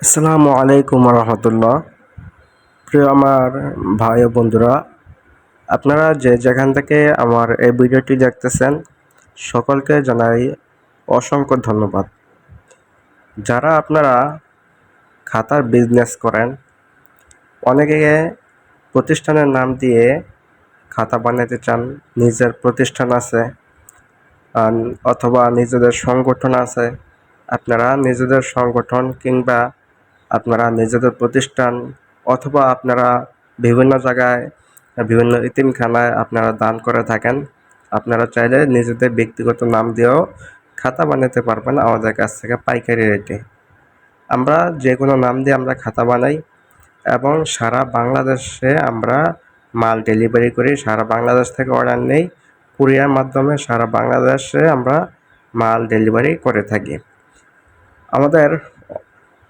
আসসালামু আলাইকুম রহমতুল্লাহ। প্রিয় আমার ভাই ও বন্ধুরা, আপনারা যে যেখান থেকে আমার এই ভিডিওটি দেখতেছেন সকলকে জানাই অসংখ্য ধন্যবাদ। যারা আপনারা খাতার বিজনেস করেন, অনেকে প্রতিষ্ঠানের নাম দিয়ে খাতা বানাতে চান, নিজের প্রতিষ্ঠান আছে অথবা নিজেদের সংগঠন আছে। আপনারা নিজেদের সংগঠন কিংবা আপনারা নিজেদের প্রতিষ্ঠান অথবা আপনারা বিভিন্ন জায়গায় বিভিন্ন এতিমখানায় আপনারা দান করে থাকেন। আপনারা চাইলে নিজেদের ব্যক্তিগত নাম দিয়েও খাতা বানাতে পারবেন আমাদের কাছ থেকে পাইকারি রেটে। আমরা যে কোনো নাম দিয়ে আমরা খাতা বানাই এবং সারা বাংলাদেশে আমরা মাল ডেলিভারি করি। সারা বাংলাদেশ থেকে অর্ডার নেই, কুরিয়ার মাধ্যমে সারা বাংলাদেশে আমরা মাল ডেলিভারি করে থাকি। আমাদের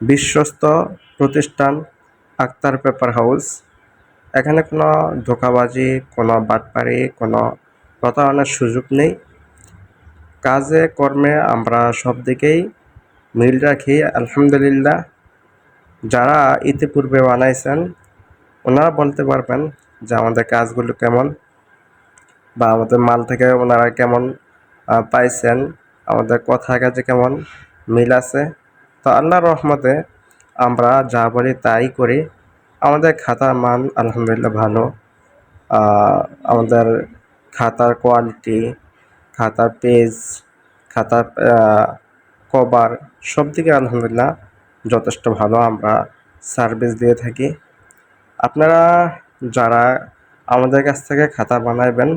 বিশ্বস্ত প্রতিষ্ঠান আক্তার পেপার হাউস। এখানে কোনো ধোঁকাবাজি, কোনো বাটপারি, কোনো প্রতারণার সুযোগ নেই। কাজে কর্মে আমরা সব দিকেই মিল রাখি আলহামদুলিল্লাহ। যারা ইতিপূর্বে বানাইছেন ওনারা বলতে পারবেন যে আমাদের কাজগুলো কেমন বা আমাদের মাল থেকে ওনারা কেমন পাইছেন, আমাদের কথা কাজে কেমন মিল আছে। তো আল্লাহর রহমতে আমরা যা বলি তাই করি। আমাদের খাতার মান আলহামদুলিল্লাহ ভালো। আমাদের খাতার কোয়ালিটি, খাতার পেজ, খাতার কভার সব দিকে আলহামদুলিল্লাহ যথেষ্ট ভালো আমরা সার্ভিস দিয়ে থাকি। আপনারা যারা আমাদের কাছ থেকে খাতা বানাইবেন,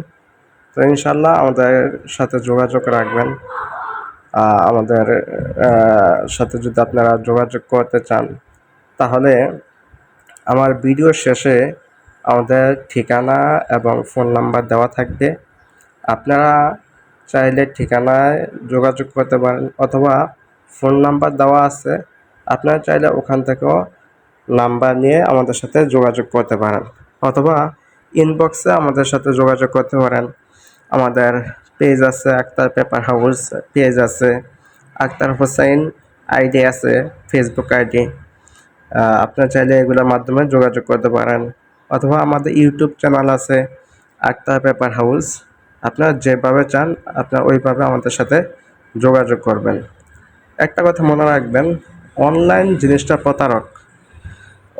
তো ইনশাল্লাহ আমাদের সাথে যোগাযোগ রাখবেন। আমাদের সাথে যদি আপনারা যোগাযোগ করতে চান তাহলে আমার ভিডিও শেষে আমাদের ঠিকানা এবং ফোন নাম্বার দেওয়া থাকবে। আপনারা চাইলে ঠিকানায় যোগাযোগ করতে পারেন অথবা ফোন নাম্বার দেওয়া আছে, আপনারা চাইলে ওখান থেকেও নাম্বার নিয়ে আমাদের সাথে যোগাযোগ করতে পারেন অথবা ইনবক্সে আমাদের সাথে যোগাযোগ করতে পারেন। আমাদের পেজ আছে, আক্তার পেপার হাউস পেজ আছে, আক্তার হোসাইন আইডি আছে, ফেসবুক আইডি। আপনারা চাইলে এগুলোর মাধ্যমে যোগাযোগ করতে পারেন অথবা আমাদের ইউটিউব চ্যানেল আছে আক্তার পেপার হাউস। আপনারা যেভাবে চান আপনারা ওইভাবে আমাদের সাথে যোগাযোগ করবেন। একটা কথা মনে রাখবেন, অনলাইন জিনিসটা প্রতারক।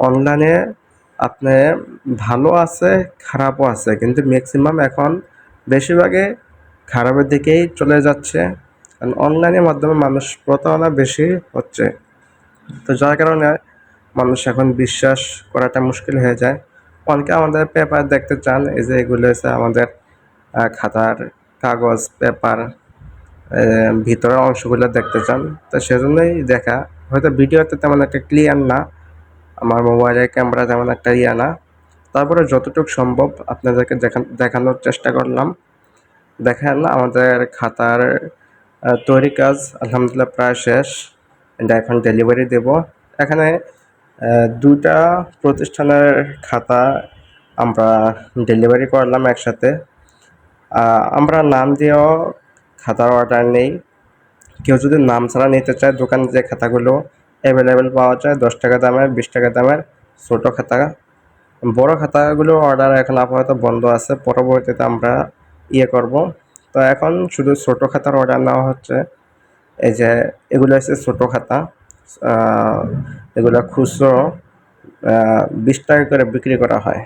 অনলাইনে আপনি ভালো আছে, খারাপও আছে, কিন্তু ম্যাক্সিমাম এখন বেশিরভাগে খারাপের দিকেই চলে যাচ্ছে। কারণ অনলাইনের মাধ্যমে মানুষ প্রতারণা বেশি হচ্ছে। তো যার কারণে মানুষ এখন বিশ্বাস করাটা মুশকিল হয়ে যায়। অনেকে আমাদের পেপার দেখতে চান, এই যে এগুলো হচ্ছে আমাদের খাতার কাগজ, পেপার ভিতরের অংশগুলো দেখতে চান। তো সেজন্যই দেখা, হয়তো ভিডিওতে তেমন একটা ক্লিয়ার না, আমার মোবাইলের ক্যামেরা তেমন একটা না, তারপরে যতটুকু সম্ভব আপনাদেরকে দেখানোর চেষ্টা করলাম। দেখেন আমাদের খাতার তৈরি কাজ আলহামদুলিল্লাহ প্রায় শেষ। এটা এখন ডেলিভারি দেব। এখানে দুটা প্রতিষ্ঠানের খাতা আমরা ডেলিভারি করলাম একসাথে। আমরা নাম দিয়েও খাতার অর্ডার নেই। কেউ যদি নাম ছাড়া নিতে চায়, দোকানে যে খাতাগুলো অ্যাভেলেবেল পাওয়া যায় 10 টাকা দামের, 20 টাকা দামের ছোটো খাতা, বড় খাতাগুলো অর্ডার এখন আপাতত বন্ধ আছে, পরবর্তীতে আমরা করব। তো এখন শুধু ছোটো খাতার অর্ডার নেওয়া হচ্ছে। এই যে এগুলো হচ্ছে ছোটো খাতা, এগুলো খুচরো 20 টাকা করে বিক্রি করা হয়।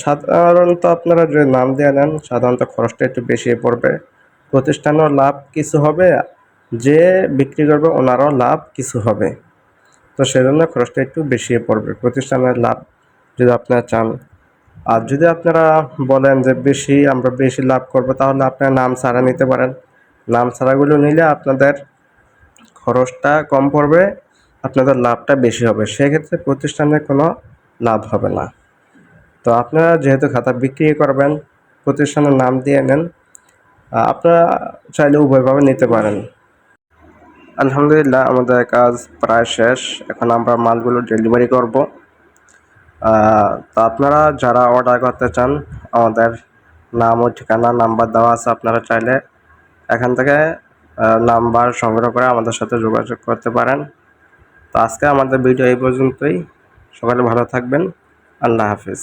সাধারণত আপনারা যে নাম দিয়ে নেন সাধারণত খরচটা একটু বেশি পড়বে, প্রতিষ্ঠানেরও লাভ কিছু হবে, যে বিক্রি করবে ওনারও লাভ কিছু হবে। তো সেজন্য খরচটা একটু বেশি পড়বে, প্রতিষ্ঠানের লাভ যদি আপনারা চান। আর যদি আপনারা বলেন যে আমরা বেশি লাভ করব, তাহলে আপনারা নাম ছাড়া নিতে পারেন। নাম ছাড়াগুলো নিলে আপনাদের খরচটা কম পড়বে, আপনাদের লাভটা বেশি হবে, সেক্ষেত্রে প্রতিষ্ঠানের কোনো লাভ হবে না। তো আপনারা যেহেতু খাতা বিক্রি করবেন, প্রতিষ্ঠানের নাম দিয়ে নেন, আপনারা চাইলে উভয়ভাবে নিতে পারেন। আলহামদুলিল্লাহ আমাদের কাজ প্রায় শেষ, এখন আমরা মালগুলো ডেলিভারি করব। তো আপনারা যারা অর্ডার করতে চান, আমাদের নাম ও ঠিকানা নাম্বার দেওয়া আছে, আপনারা চাইলে এখান থেকে নাম্বার সংগ্রহ করে আমাদের সাথে যোগাযোগ করতে পারেন। তো আজকে আমাদের ভিডিও এই পর্যন্তই। সকালে ভালো থাকবেন। আল্লাহ হাফেজ।